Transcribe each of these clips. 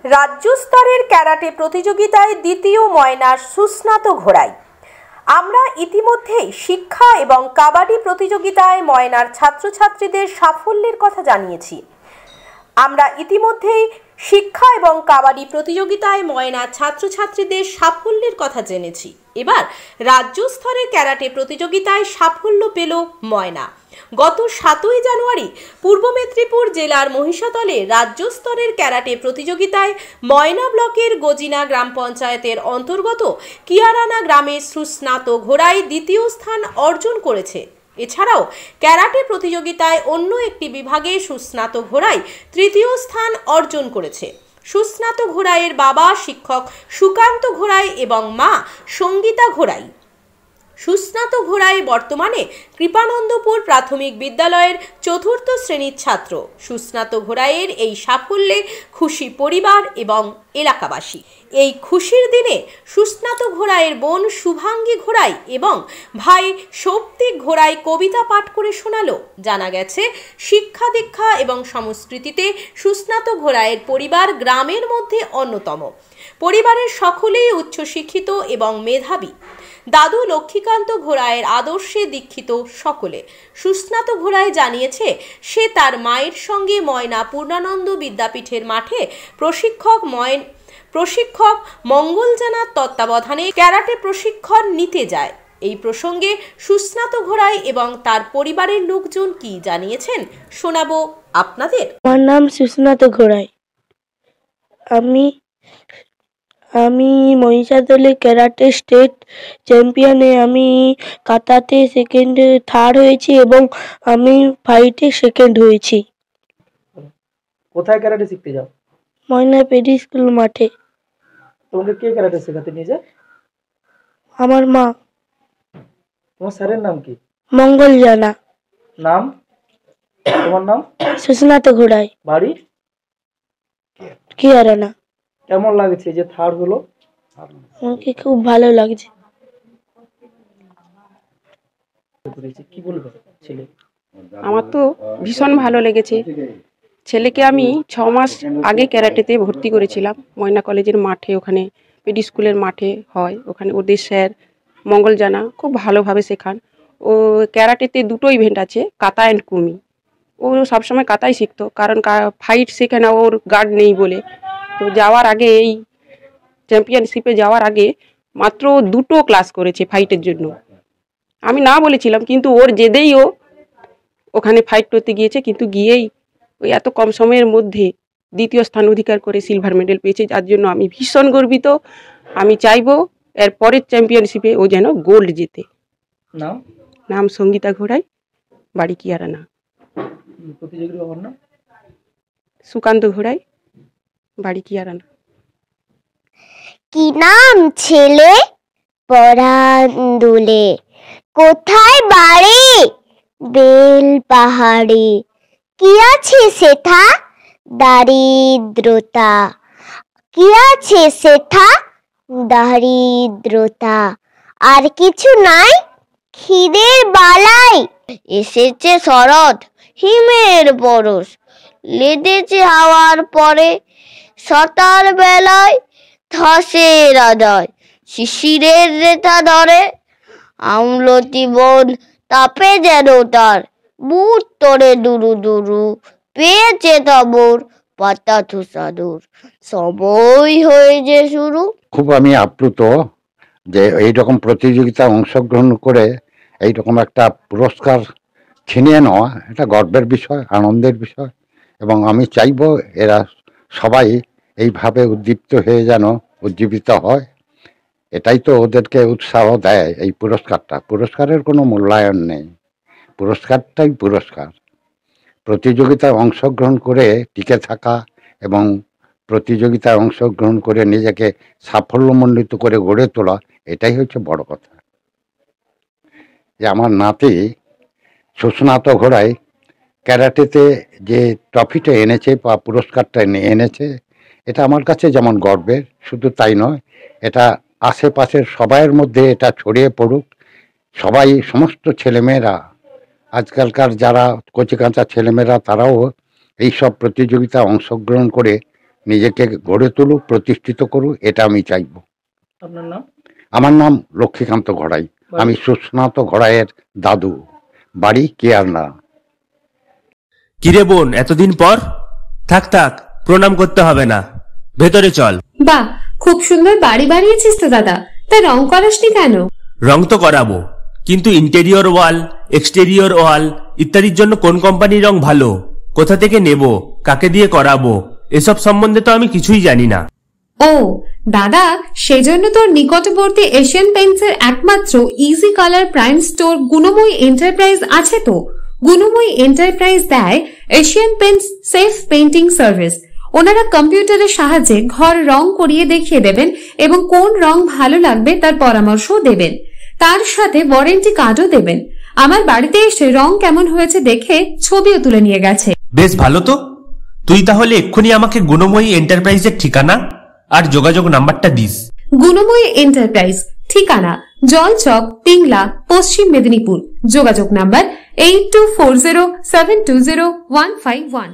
রাজ্য স্তরের ক্যারাটে প্রতিযোগিতায় দ্বিতীয় ময়নার সুস্নাত ঘোড়াই। আমরা ইতিমধ্যেই শিক্ষা এবং কাবাডি প্রতিযোগিতায় ময়নার ছাত্রছাত্রীদের সাফল্যের কথা জানিয়েছি। জেনেছি। এবার রাজ্য স্তরের ক্যারাটে প্রতিযোগিতায় সাফল্য পেল ময়না। গত 7ই জানুয়ারি পূর্ব মেদিনীপুর জেলার মহিষাদলে রাজ্য স্তরের ক্যারাটে প্রতিযোগিতায় ময়না ব্লকের গজিনা গ্রাম পঞ্চায়েতের অন্তর্গত কিয়ারানা গ্রামের সুস্নাত ঘোড়াই দ্বিতীয় স্থান অর্জন করেছে। এছাড়াও ক্যারাটে প্রতিযোগিতায় অন্য একটি বিভাগে সুস্নাত ঘোড়াই তৃতীয় স্থান অর্জন করেছে। সুস্নাত ঘোড়াইয়ের বাবা শিক্ষক সুকান্ত ঘোড়াই এবং মা সঙ্গীতা ঘোড়াই। সুস্নাত ঘোড়াই বর্তমানে কৃপানন্দপুর প্রাথমিক বিদ্যালয়ের 4র্থ শ্রেণীর ছাত্র। সুস্নাত ঘোড়াইয়ের এই সাফল্যে খুশি পরিবার এবং এলাকাবাসী। এই খুশির দিনে সুস্নাত ঘোড়াইয়ের বোন শুভাঙ্গী ঘোড়াই এবং ভাই সৌপ্তিক ঘোড়াই কবিতা পাঠ করে শোনালো। জানা গেছে, শিক্ষা দীক্ষা এবং সংস্কৃতিতে সুস্নাত ঘোড়াইয়ের পরিবার গ্রামের মধ্যে অন্যতম। পরিবারের সকলেই উচ্চশিক্ষিত এবং মেধাবী। দাদু লক্ষ্মীকান্ত ঘোড়াইয়ের আদর্শে দীক্ষিত সকলে। সুস্নাত ঘোড়াই জানিয়েছে, সে তার মায়ের সঙ্গে ময়না পূর্ণানন্দ বিদ্যাপীঠের মাঠে প্রশিক্ষক মঙ্গল জানার তত্ত্বাবধানে ক্যারাটে প্রশিক্ষণ নিতে যায়। এই প্রসঙ্গে সুস্নাত ঘোড়াই এবং তার পরিবারের লোকজন কি জানিয়েছেন শোনাবো আপনাদের। আমার নাম সুস্নাত ঘোড়াই। আমি মহিষাদলে ক্যারাটে স্টেট চ্যাম্পিয়নে আমি কাতাতে থার্ড হয়েছি এবং আমি ফাইটে সেকেন্ড হয়েছি। কোথায় ক্যারাটে শিখতে যাও? ময়না পেডি স্কুল মাঠে। তোমাকে কে ক্যারাটে শেখাতে নিয়ে যায়? আমার মা। তোমার স্যারের নাম কি? মঙ্গল জানা। নাম? তোমার নাম? সুস্নাত ঘোড়াই। বাড়ি? কিয়ারানা। কেমন লাগছে যে থার্ড হলো? আমাকে খুব ভালো লাগছে। কি বলবে ছেলে? আমার তো ভীষণ ভালো লেগেছে। ছেলেকে আমি 6 মাস আগে ক্যারাটেতে ভর্তি করেছিলাম ময়না কলেজের মাঠে। ওখানে পেডি স্কুলের মাঠে হয়। ওখানে ওদের স্যার মঙ্গল জানা খুব ভালোভাবে শেখান। ও ক্যারাটেতে 2টো ইভেন্ট আছে, কাতা অ্যান্ড কুমি। ও সবসময় কাতাই শিখতো, কারণ ফাইট শেখে না, ওর গার্ড নেই বলে। তো যাওয়ার আগে, এই চ্যাম্পিয়নশিপে যাওয়ার আগে মাত্র 2টো ক্লাস করেছে ফাইটের জন্য। আমি না বলেছিলাম, কিন্তু ওর জেদেই ও ওখানে ফাইট করতে গিয়েছে। কিন্তু গিয়েই ওই এত কম সময়ের মধ্যে দ্বিতীয় স্থান অধিকার করে সিলভার মেডেল পেয়েছে, যার জন্য আমি ভীষণ গর্বিত। আমি চাইবো এর পরের চ্যাম্পিয়নশিপে ও যেন গোল্ড জেতে। নাম সঙ্গীতা ঘোড়াই, বাড়ি কিয়ারানা। প্রতিযোগীর বাবার নাম? সুকান্ত ঘোড়াই, বাড়ি কিয়ারানা। কি নাম ছেলে? পরাণ দুলে। কোথায় বাড়ি? বেল পাহাড়ে। কি আছে সেথা? দারিদ্রতা। কি আছে সেথা? দারিদ্রতা। আর কিছু নাই? খিদের বালাই। এসেছে শরৎ, হিমের পরশ, লেগেছে হাওয়ার পরে। সকাল বেলায় ধসের আদায়, শিশিরের রেখা ধরে। আমলতি বন তাপে যেন তার বুট তরে দুরু দুরু। পেয়েছে খবর পাতা ধূসাদুর, সময় হয়েছে শুরু। খুব আমি আপ্লুত যে এইরকম প্রতিযোগিতায় অংশগ্রহণ করে এইরকম একটা পুরস্কার ছিনিয়ে নেওয়া, এটা গর্বের বিষয়, আনন্দের বিষয়। এবং আমি চাইব এরা সবাই এইভাবে উদ্দীপ্ত হয়ে যেন উজ্জীবিত হয়। এটাই তো ওদেরকে উৎসাহ দেয় এই পুরস্কারটা। পুরস্কারের কোনো মূল্যায়ন নেই, পুরস্কারটাই পুরস্কার। প্রতিযোগিতায় অংশগ্রহণ করে টিকে থাকা এবং প্রতিযোগিতায় অংশগ্রহণ করে নিজেকে সাফল্যমণ্ডিত করে গড়ে তোলা, এটাই হচ্ছে বড় কথা। যে আমার নাতি সুস্নাত ঘোড়াই ক্যারাটেতে যে ট্রফিটা এনেছে বা পুরস্কারটা এনেছে, এটা আমার কাছে যেমন গর্বের, শুধু তাই নয়, এটা আশেপাশের সবাইয়ের মধ্যে এটা ছড়িয়ে পড়ুক। সবাই, সমস্ত ছেলেমেয়েরা, আজকালকার যারা কচিকাঁচা ছেলেমেয়েরা, তারাও এইসব প্রতিযোগিতায় অংশগ্রহণ করে নিজেকে গড়ে তুলুক, প্রতিষ্ঠিত করুক, এটা আমি চাইব। আপনার নাম? আমার নাম লক্ষ্মীকান্ত ঘড়াই। আমি সুস্নাত ঘড়াইয়ের দাদু। বাড়ি কেয়ারনা। কিরে বোন, এতদিন পর? থাক থাক, প্রণাম করতে হবে না, ভেতরে চল। বাহ, খুব সুন্দর বাড়ি বানিয়েছিস তো দাদা, তা রং করাসনি কেন? রং তো করাবো, কিন্তু ইন্টেরিয়র ওয়াল, এক্সটেরিয়র ওয়াল ইত্যাদির জন্য কোন কোম্পানির রং ভালো, কোথা থেকে নেব, কাকে দিয়ে করাবো, এসব সম্বন্ধে তো আমি কিছুই জানি না। ও দাদা, সেজন্য তোর নিকটবর্তী এশিয়ান পেইন্টসের একমাত্র easy colour prime store Gunamoyee enterprise আছে তো। গুণময়ী এন্টারপ্রাইজ দেয় Asian Paints safe painting service. ওনারা কম্পিউটারের সাহায্যে ঘর রং করিয়ে দেখিয়ে দেবেন এবং কোন রং ভালো লাগবে তার পরামর্শও দেবেন। তার সাথে ওয়ারেন্টি কার্ডও দেবেন। আমার বাড়িতে এসে রং কেমন হয়েছে দেখে ছবিও তুলে নিয়ে গেছে। বেশ ভালো তো। তুই তাহলে এক্ষুনি আমাকে গুণময়ী এন্টারপ্রাইজের ঠিকানা আর যোগাযোগ নাম্বারটা দিস। গুণময়ী এন্টারপ্রাইজ, ঠিকানা জলচক, পিংলা, পশ্চিম মেদিনীপুর। যোগাযোগ নাম্বার 8240720151।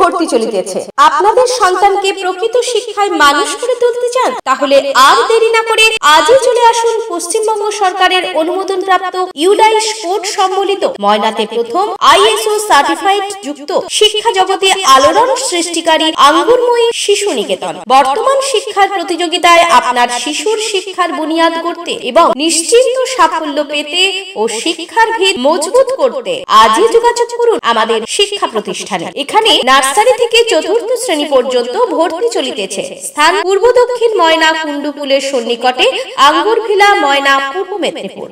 ভর্তি চলিতেছে। আপনাদের সন্তানকে প্রকৃত শিক্ষায় মানুষ করে তুলতে চান? তাহলে আর দেরি না করে আজই চলে আসুন পশ্চিমবঙ্গ সরকারের অনুমোদনপ্রাপ্ত ইউডাইস কোড সম্বলিত ময়নাতে প্রথম ISO সার্টিফাইড যুক্ত শিক্ষা জগতে আলোড়ন সৃষ্টিকারী আঙ্গুরময়ী শিশু নিকেতন। বর্তমান শিক্ষার প্রতিযোগিতায় আপনার শিশুর শিক্ষার বুনিয়াদ করতে এবং নিশ্চিন্ত সাফল্য পেতে ও শিক্ষার ভিত মজবুত করতে আজই যোগাযোগ করুন আমাদের শিক্ষা প্রতিষ্ঠানে। এখানে নার্সারি থেকে চতুর্থ শ্রেণী পর্যন্ত ভর্তি চলিতেছে। স্থান পূর্ব দক্ষিণ ময়না কুণ্ডুপুলের সন্নিকটে, আঙ্গুরভিলা, ময়না, পূর্ব মেদিনীপুর।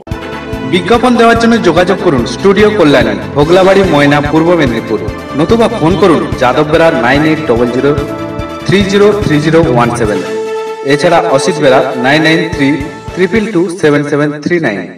বিজ্ঞাপন দেওয়ার জন্য যোগাযোগ করুন স্টুডিও কল্যাণী, ভোগলাবাড়ি, ময়না, পূর্ব মেদিনীপুর। নতুবা ফোন করুন যাদববেড়া 9800303017। এছাড়া অসিত বেড়া 9932227739।